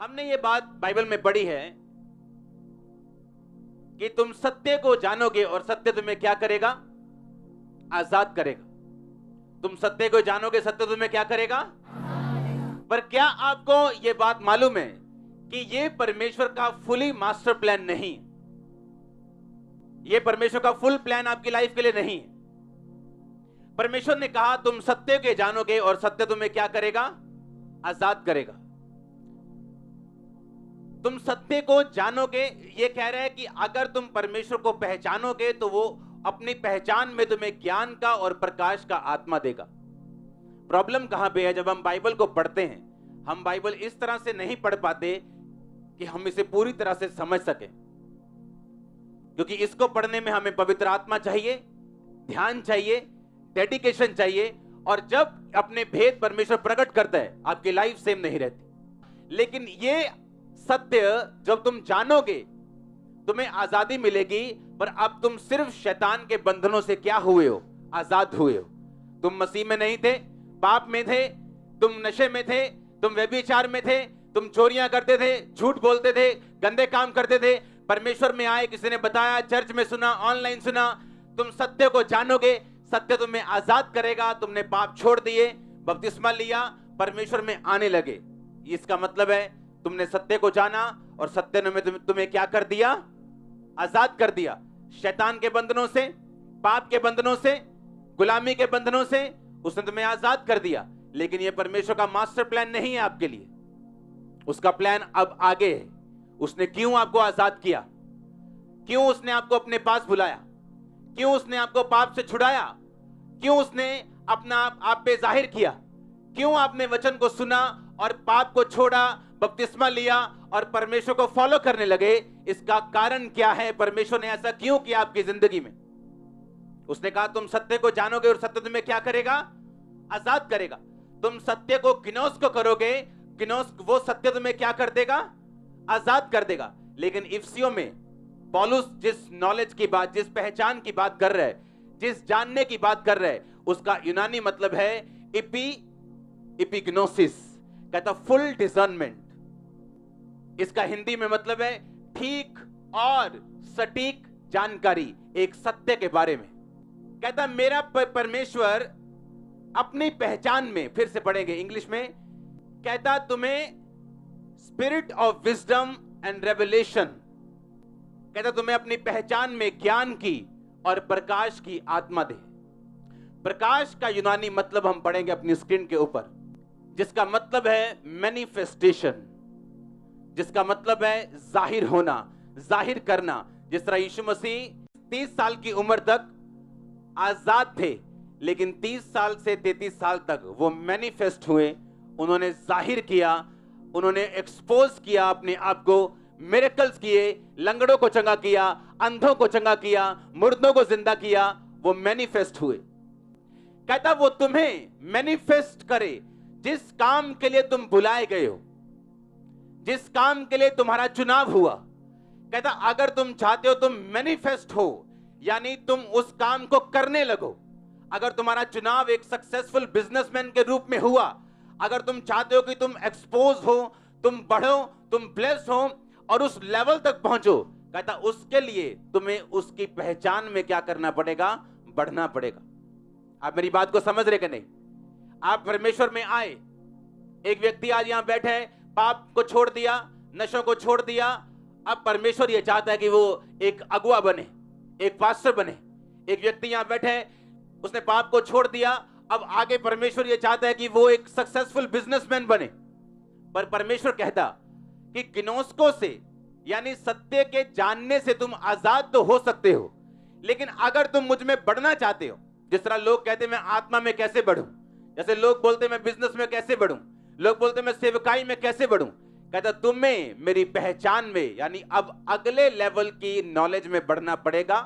हमने ये बात बाइबल में पढ़ी है कि तुम सत्य को जानोगे और सत्य तुम्हें क्या करेगा? आजाद करेगा। तुम सत्य को जानोगे, सत्य तुम्हें क्या करेगा? पर क्या आपको यह बात मालूम है कि यह परमेश्वर का फुली मास्टर प्लान नहीं? यह परमेश्वर का फुल प्लान आपकी लाइफ के लिए नहीं है। परमेश्वर ने कहा तुम सत्य के जानोगे और सत्य तुम्हें क्या करेगा? आजाद करेगा। तुम सत्य को जानोगे, यह कह रहा है कि अगर तुम परमेश्वर को पहचानोगे तो वो अपनी पहचान में तुम्हें ज्ञान का और प्रकाश का आत्मा देगा। प्रॉब्लम कहां पे है? जब हम बाइबल को पढ़ते हैं, हम बाइबल इस तरह से नहीं पढ़ पाते कि हम इसे पूरी तरह से समझ सकें, क्योंकि इसको पढ़ने में हमें पवित्र आत्मा चाहिए, ध्यान चाहिए, डेडिकेशन चाहिए, और जब अपने भेद परमेश्वर प्रकट करता है आपकी लाइफ सेम नहीं रहती। लेकिन ये सत्य जब तुम जानोगे तुम्हें आजादी मिलेगी। पर अब तुम सिर्फ शैतान के बंधनों से क्या हुए हो? आजाद हुए हो। तुम मसीह में नहीं थे, पाप में थे, तुम नशे में थे, तुम व्यभिचार में थे, तुम चोरियां करते थे, झूठ बोलते थे, गंदे काम करते थे। परमेश्वर में आए, किसी ने बताया, चर्च में सुना, ऑनलाइन सुना, तुम सत्य को जानोगे, सत्य तुम्हें आजाद करेगा। तुमने पाप छोड़ दिए, बपतिस्मा लिया, परमेश्वर में आने लगे। इसका मतलब है तुमने सत्य को जाना और सत्य ने तुम्हें क्या कर दिया? आजाद कर दिया। शैतान के बंधनों से, पाप के बंधनों से, गुलामी के बंधनों से उसने तुम्हें आजाद कर दिया। लेकिन यह परमेश्वर का मास्टर प्लान नहीं है आपके लिए। उसका प्लान अब आगे है। उसने क्यों आपको आजाद किया? क्यों उसने आपको अपने पास बुलाया? क्यों उसने आपको पाप से छुड़ाया? क्यों उसने अपना आप पे जाहिर किया? क्यों आपने वचन को सुना और पाप को छोड़ा, बपतिस्मा लिया और परमेश्वर को फॉलो करने लगे? इसका कारण क्या है? परमेश्वर ने ऐसा क्यों किया आपकी जिंदगी में? उसने कहा तुम सत्य को जानोगे और सत्य तुम्हें क्या करेगा? आजाद करेगा। तुम सत्य को गिनोस को करोगे, गिनोस वो सत्य तुम्हें क्या कर देगा? आजाद कर देगा। लेकिन इफिसियों में पौलुस जिस नॉलेज की बात, जिस पहचान की बात कर रहा है, जिस जानने की बात कर रहा है, उसका यूनानी मतलब है इपिग्नोसिस, कहता फुल डिसर्नमेंट। इसका हिंदी में मतलब है ठीक और सटीक जानकारी एक सत्य के बारे में। कहता मेरा परमेश्वर अपनी पहचान में, फिर से पढ़ेंगे इंग्लिश में, कहता तुम्हें spirit of wisdom and revelation, कहता तुम्हें अपनी पहचान में ज्ञान की और प्रकाश की आत्मा दे। प्रकाश का यूनानी मतलब हम पढ़ेंगे अपनी स्क्रीन के ऊपर, जिसका मतलब है मैनिफेस्टेशन, जिसका मतलब है जाहिर होना, जाहिर करना। जिस तरह यीशु मसीह 30 साल की उम्र तक आजाद थे, लेकिन 30 साल से 33 साल तक वो मैनिफेस्ट हुए, उन्होंने जाहिर किया, उन्होंने एक्सपोज किया अपने आप को, मिरेकल्स किए, लंगड़ों को चंगा किया, अंधों को चंगा किया, मुर्दों को जिंदा किया, वो मैनिफेस्ट हुए। कहता वो तुम्हें मैनिफेस्ट करे जिस काम के लिए तुम बुलाए गए हो, जिस काम के लिए तुम्हारा चुनाव हुआ। कहता अगर तुम चाहते हो तुम मैनिफेस्ट हो, यानी तुम उस काम को करने लगो। अगर तुम्हारा चुनाव एक सक्सेसफुल बिजनेसमैन के रूप में हुआ, अगर तुम चाहते हो कि तुम एक्सपोज हो, तुम बढ़ो, तुम ब्लेस हो और उस लेवल तक पहुंचो, कहता उसके लिए तुम्हें उसकी पहचान में क्या करना पड़ेगा? बढ़ना पड़ेगा। आप मेरी बात को समझ रहे कि नहीं? आप परमेश्वर में आए, एक व्यक्ति आज यहां बैठे है, पाप को छोड़ दिया, नशों को छोड़ दिया। अब परमेश्वर यह चाहता है कि वो एक अगुआ बने, एक पास्टर बने। एक व्यक्ति यहां बैठे है, उसने पाप को छोड़ दिया, अब आगे परमेश्वर यह चाहता है कि वो एक सक्सेसफुल बिजनेसमैन बने। पर परमेश्वर कहता कि गिनोस्को से, यानी सत्य के जानने से तुम आजाद तो हो सकते हो, लेकिन अगर तुम मुझ में बढ़ना चाहते हो, जिस तरह लोग कहते मैं आत्मा में कैसे बढ़ूं, जैसे लोग बोलते मैं बिजनेस में कैसे बढ़ूं, लोग बोलते मैं सेवकाई में कैसे बढ़ूं, कहता तुम्हें मेरी पहचान में, यानी अब अगले लेवल की नॉलेज में बढ़ना पड़ेगा।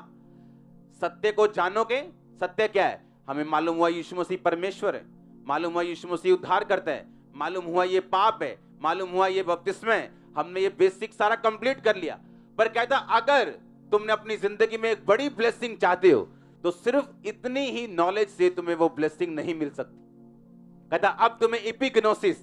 सत्य को जानोगे। सत्य क्या है? हमें मालूम हुआ यीशु मसीह परमेश्वर है, मालूम हुआ यीशु मसीह उद्धार करता है, मालूम हुआ ये पाप है, मालूम हुआ ये बपतिस्मा है, हमने ये बेसिक सारा कंप्लीट कर लिया। पर कहता अगर तुमने अपनी जिंदगी में एक बड़ी ब्लेसिंग चाहते हो, तो सिर्फ इतनी ही नॉलेज से तुम्हें वो ब्लेसिंग नहीं मिल सकती। कहता अब तुम्हें इपिग्नोसिस,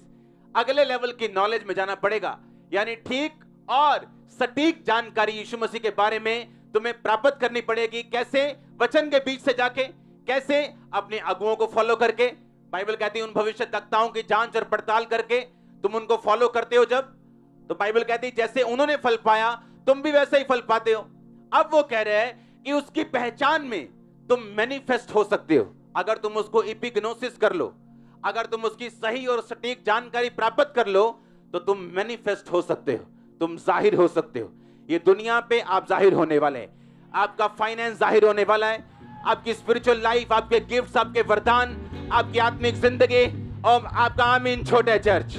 अगले लेवल की नॉलेज में जाना पड़ेगा। यानी ठीक और सटीक जानकारी यीशु मसीह के बारे में तुम्हें प्राप्त करनी पड़ेगी। कैसे? वचन के बीच से जाके, कैसे? अपने अगुओं को फॉलो करके। बाइबल कहती है उन भविष्यद्वक्ताओं की जांच और पड़ताल करके तुम उनको फॉलो करते हो जब, तो बाइबल कहती है जैसे उन्होंने फल पाया तुम भी वैसे ही फल पाते हो। अब वो कह रहे हैं कि उसकी पहचान में तुम मैनिफेस्ट हो सकते हो। अगर तुम उसको इपिग्नोसिस कर लो, अगर तुम उसकी सही और सटीक जानकारी प्राप्त कर लो, तो तुम मैनिफेस्ट हो सकते हो, तुम जाहिर हो सकते हो। ये दुनिया पे आप जाहिर होने वाले हैं। आपका फाइनेंस जाहिर होने वाला है, आपकी स्पिरिचुअल लाइफ, आपके गिफ्ट्स, आपके वरदान, आपकी आत्मिक जिंदगी और आपका आमीन छोटे चर्च।